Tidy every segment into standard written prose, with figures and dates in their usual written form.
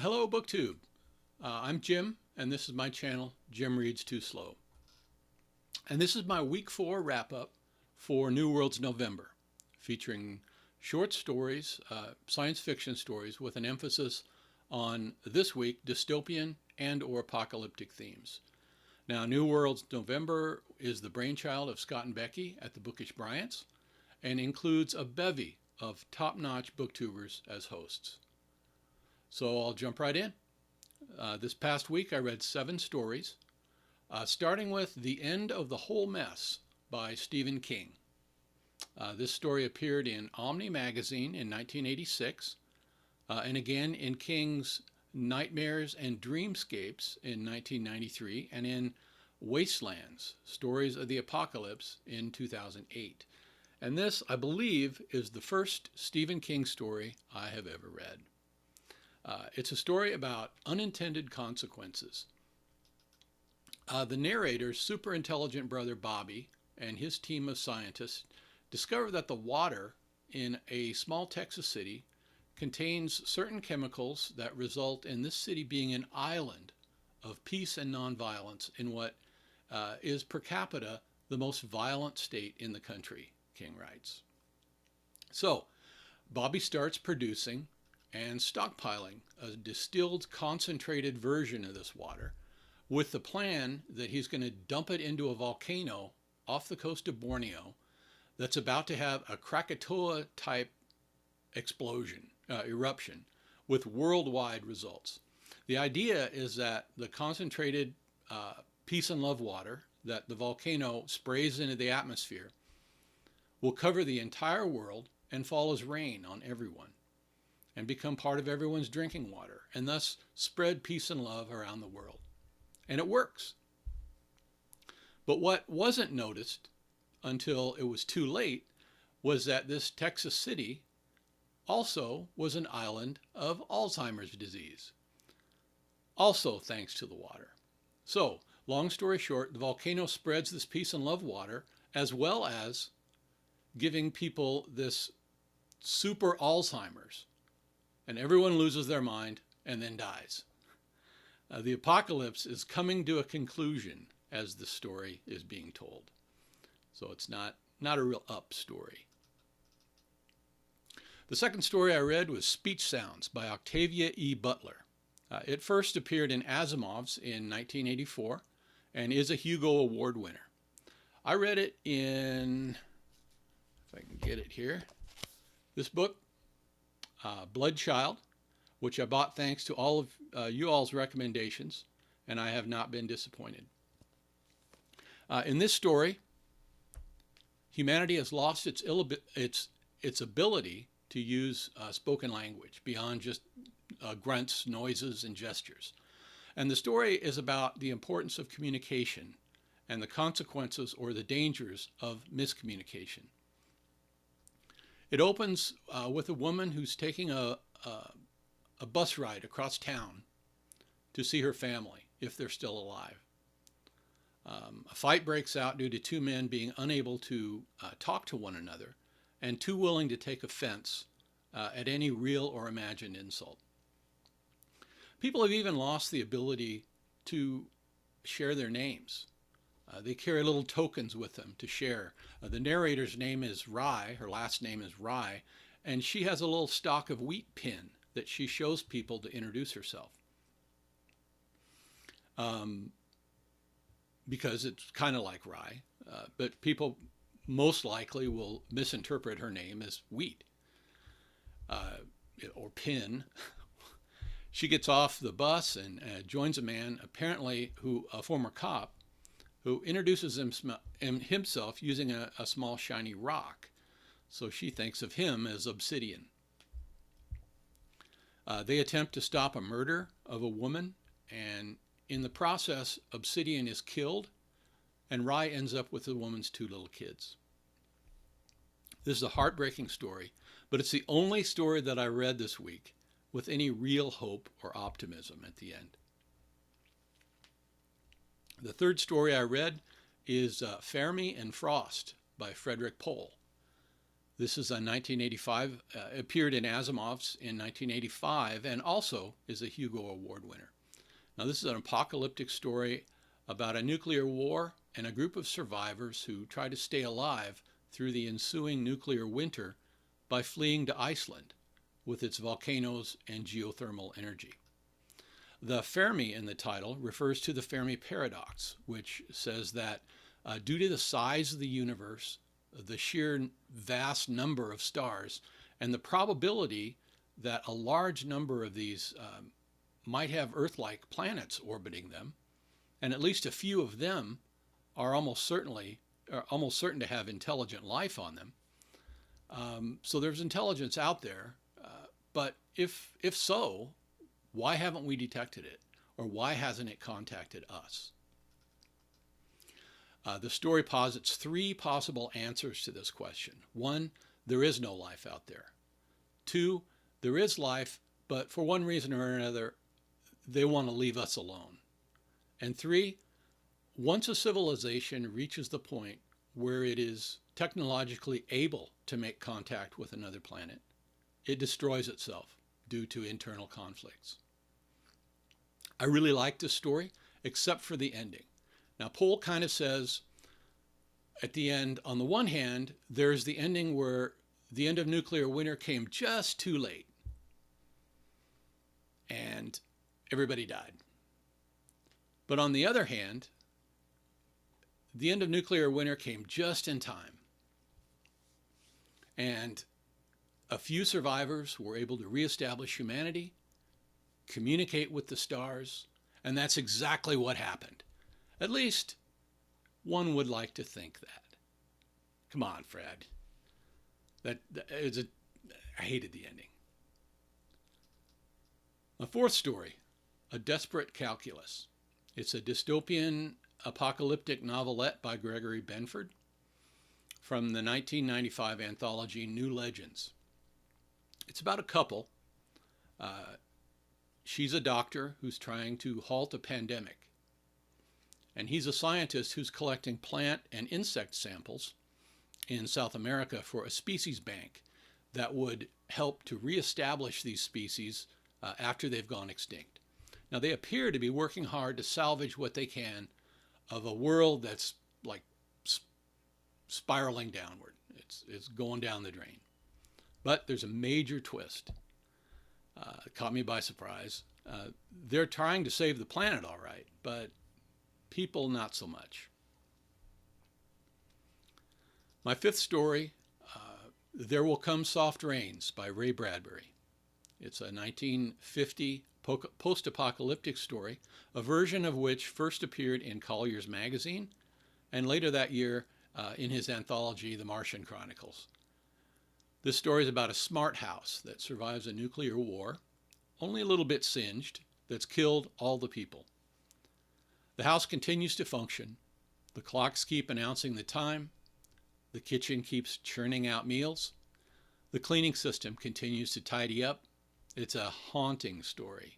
Hello, BookTube. I'm Jim, and this is my channel, Jim Reads Too Slow. And this is my week 4 wrap-up for New Worlds November, featuring short stories, science fiction stories, with an emphasis on, this week, dystopian and or apocalyptic themes. Now, New Worlds November is the brainchild of Scott and Becky at the Bookish Bryants, and includes a bevy of top-notch booktubers as hosts. So I'll jump right in. This past week I read 7 stories, starting with The End of the Whole Mess by Stephen King. This story appeared in Omni magazine in 1986, and again in King's Nightmares and Dreamscapes in 1993, and in Wastelands, Stories of the Apocalypse in 2008. And this, I believe, is the first Stephen King story I have ever read. It's a story about unintended consequences. The narrator's super intelligent brother Bobby and his team of scientists discover that the water in a small Texas city contains certain chemicals that result in this city being an island of peace and nonviolence in what is per capita the most violent state in the country, King writes. So Bobby starts producing and stockpiling a distilled concentrated version of this water, with the plan that he's going to dump it into a volcano off the coast of Borneo that's about to have a Krakatoa type eruption with worldwide results. The idea is that the concentrated peace and love water that the volcano sprays into the atmosphere will cover the entire world and fall as rain on everyone, and become part of everyone's drinking water, and thus spread peace and love around the world. And it works. But what wasn't noticed until it was too late was that this Texas city also was an island of Alzheimer's disease, also thanks to the water. So, long story short, the volcano spreads this peace and love water, as well as giving people this super Alzheimer's, and everyone loses their mind and then dies. The apocalypse is coming to a conclusion as the story is being told. So it's not a real up story. The second story I read was Speech Sounds by Octavia E. Butler. It first appeared in Asimov's in 1984 and is a Hugo Award winner. I read it in, if I can get it here, this book, Bloodchild, which I bought thanks to all of you all's recommendations, and I have not been disappointed. In this story, humanity has lost its ability to use spoken language beyond just grunts, noises, and gestures. And the story is about the importance of communication and the consequences or the dangers of miscommunication. It opens with a woman who's taking a bus ride across town to see her family, if they're still alive. A fight breaks out due to 2 men being unable to talk to one another and too willing to take offense at any real or imagined insult. People have even lost the ability to share their names. They carry little tokens with them to share. The narrator's name is Rye, her last name is Rye, and she has a little stalk of wheat pin that she shows people to introduce herself. Because it's kind of like Rye, but people most likely will misinterpret her name as wheat or pin. She gets off the bus and joins a man, apparently a former cop, who introduces himself using a small shiny rock. So she thinks of him as Obsidian. They attempt to stop a murder of a woman, and in the process, Obsidian is killed, and Rye ends up with the woman's 2 little kids. This is a heartbreaking story, but it's the only story that I read this week with any real hope or optimism at the end. The third story I read is Fermi and Frost by Frederik Pohl. This is a 1985, appeared in Asimov's in 1985, and also is a Hugo Award winner. Now, this is an apocalyptic story about a nuclear war and a group of survivors who try to stay alive through the ensuing nuclear winter by fleeing to Iceland with its volcanoes and geothermal energy. The Fermi in the title refers to the Fermi paradox, which says that due to the size of the universe, the sheer vast number of stars, and the probability that a large number of these might have Earth-like planets orbiting them, and at least a few of them are almost certain to have intelligent life on them. So there's intelligence out there, but if so, why haven't we detected it, or why hasn't it contacted us? The story posits three possible answers to this question. One, there is no life out there. Two, there is life, but for one reason or another, they want to leave us alone. And three, once a civilization reaches the point where it is technologically able to make contact with another planet, it destroys itself due to internal conflicts. I really like this story, except for the ending. Now, Pohl kind of says at the end, on the one hand, there's the ending where the end of nuclear winter came just too late and everybody died. But on the other hand, the end of nuclear winter came just in time. And a few survivors were able to reestablish humanity, communicate with the stars, and that's exactly what happened. At least one would like to think that. Come on, Fred. I hated the ending. The fourth story, A Desperate Calculus. It's a dystopian apocalyptic novelette by Gregory Benford from the 1995 anthology New Legends. It's about a couple. She's a doctor who's trying to halt a pandemic. And he's a scientist who's collecting plant and insect samples in South America for a species bank that would help to reestablish these species after they've gone extinct. Now, they appear to be working hard to salvage what they can of a world that's like spiraling downward. It's going down the drain. But there's a major twist. It caught me by surprise. They're trying to save the planet, all right, but people not so much. My fifth story, There Will Come Soft Rains by Ray Bradbury. It's a 1950 post-apocalyptic story, a version of which first appeared in Collier's magazine, and later that year in his anthology, The Martian Chronicles. This story is about a smart house that survives a nuclear war, only a little bit singed, that's killed all the people. The house continues to function. The clocks keep announcing the time. The kitchen keeps churning out meals. The cleaning system continues to tidy up. It's a haunting story.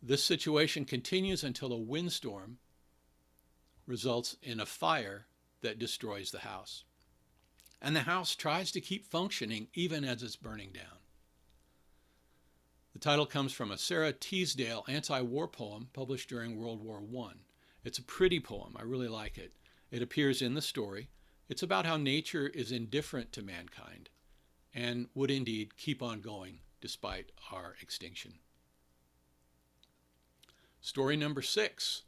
This situation continues until a windstorm results in a fire that destroys the house. And the house tries to keep functioning even as it's burning down. The title comes from a Sarah Teasdale anti-war poem published during World War I. It's a pretty poem. I really like it. It appears in the story. It's about how nature is indifferent to mankind and would indeed keep on going despite our extinction. Story number 6,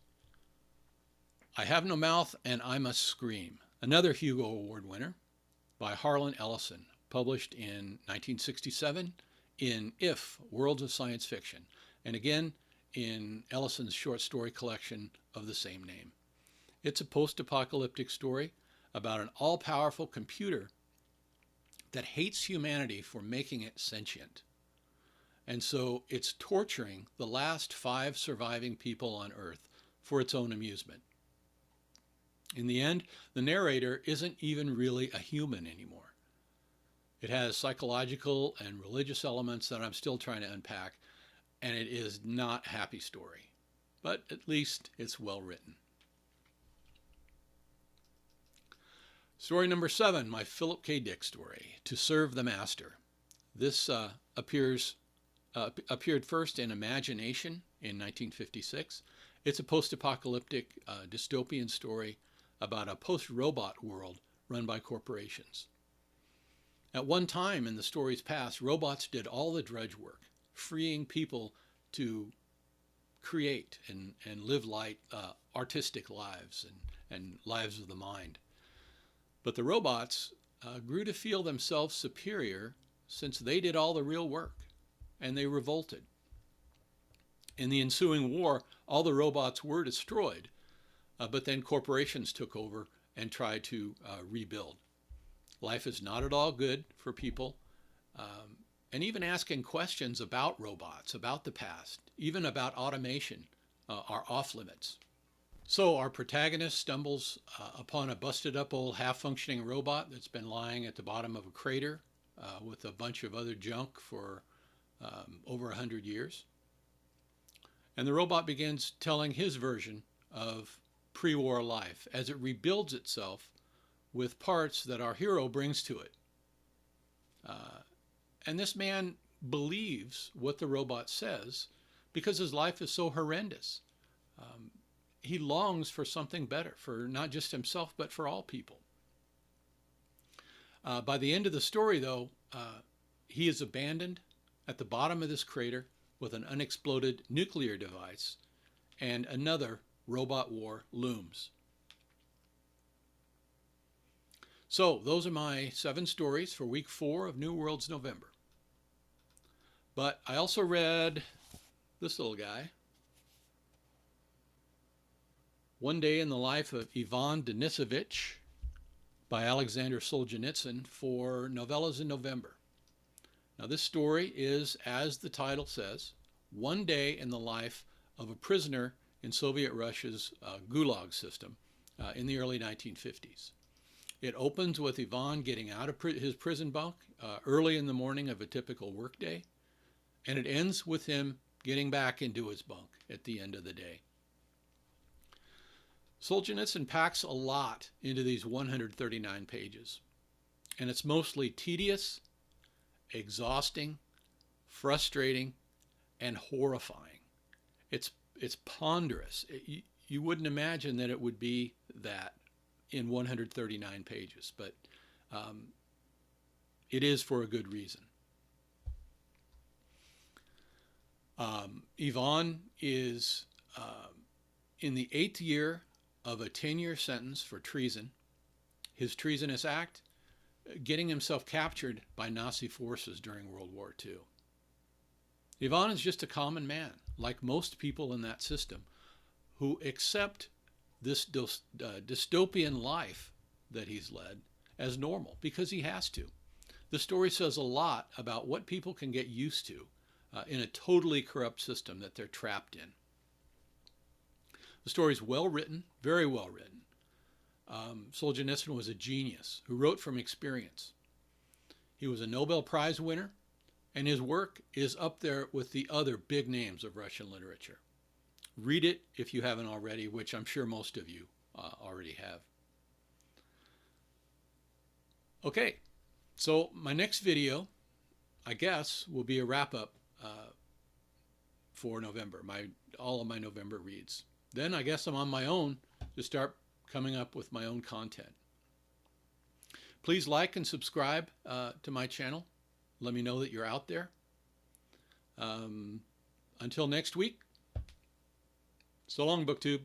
I Have No Mouth and I Must Scream, another Hugo Award winner by Harlan Ellison, published in 1967 in If, Worlds of Science Fiction, and again in Ellison's short story collection of the same name. It's a post-apocalyptic story about an all-powerful computer that hates humanity for making it sentient. And so it's torturing the last 5 surviving people on Earth for its own amusement. In the end, the narrator isn't even really a human anymore. It has psychological and religious elements that I'm still trying to unpack, and it is not a happy story. But at least it's well written. Story number 7, my Philip K. Dick story, To Serve the Master. This appeared first in Imagination in 1956. It's a post-apocalyptic dystopian story about a post-robot world run by corporations. At one time in the story's past, robots did all the drudge work, freeing people to create and live light, artistic lives and lives of the mind. But the robots grew to feel themselves superior since they did all the real work, and they revolted. In the ensuing war, all the robots were destroyed, but then corporations took over and tried to rebuild. Life is not at all good for people, and even asking questions about robots, about the past, even about automation, are off limits. So our protagonist stumbles upon a busted up old half-functioning robot that's been lying at the bottom of a crater with a bunch of other junk for over 100 years. And the robot begins telling his version of pre-war life as it rebuilds itself with parts that our hero brings to it. And this man believes what the robot says because his life is so horrendous. He longs for something better, for not just himself, but for all people. By the end of the story, though, he is abandoned at the bottom of this crater with an unexploded nuclear device, and another robot war looms. So those are my 7 stories for week 4 of New Worlds November. But I also read this little guy, One Day in the Life of Ivan Denisovich by Alexander Solzhenitsyn for Novellas in November. Now this story is, as the title says, one day in the life of a prisoner in Soviet Russia's Gulag system in the early 1950s. It opens with Ivan getting out of his prison bunk early in the morning of a typical workday, and it ends with him getting back into his bunk at the end of the day. Solzhenitsyn packs a lot into these 139 pages, and it's mostly tedious, exhausting, frustrating, and horrifying. It's ponderous. You wouldn't imagine that it would be that in 139 pages, but it is for a good reason. Ivan is in the 8th year of a 10-year sentence for treason. His treasonous act, getting himself captured by Nazi forces during World War II. Ivan is just a common man, like most people in that system, who accept this dystopian life that he's led as normal, because he has to. The story says a lot about what people can get used to in a totally corrupt system that they're trapped in. The story's well written, very well written. Solzhenitsyn was a genius who wrote from experience. He was a Nobel Prize winner, and his work is up there with the other big names of Russian literature. Read it if you haven't already, which I'm sure most of you already have. Okay, so my next video, I guess, will be a wrap-up for November, all of my November reads. Then I guess I'm on my own to start coming up with my own content. Please like and subscribe to my channel. Let me know that you're out there. Until next week, so long, BookTube.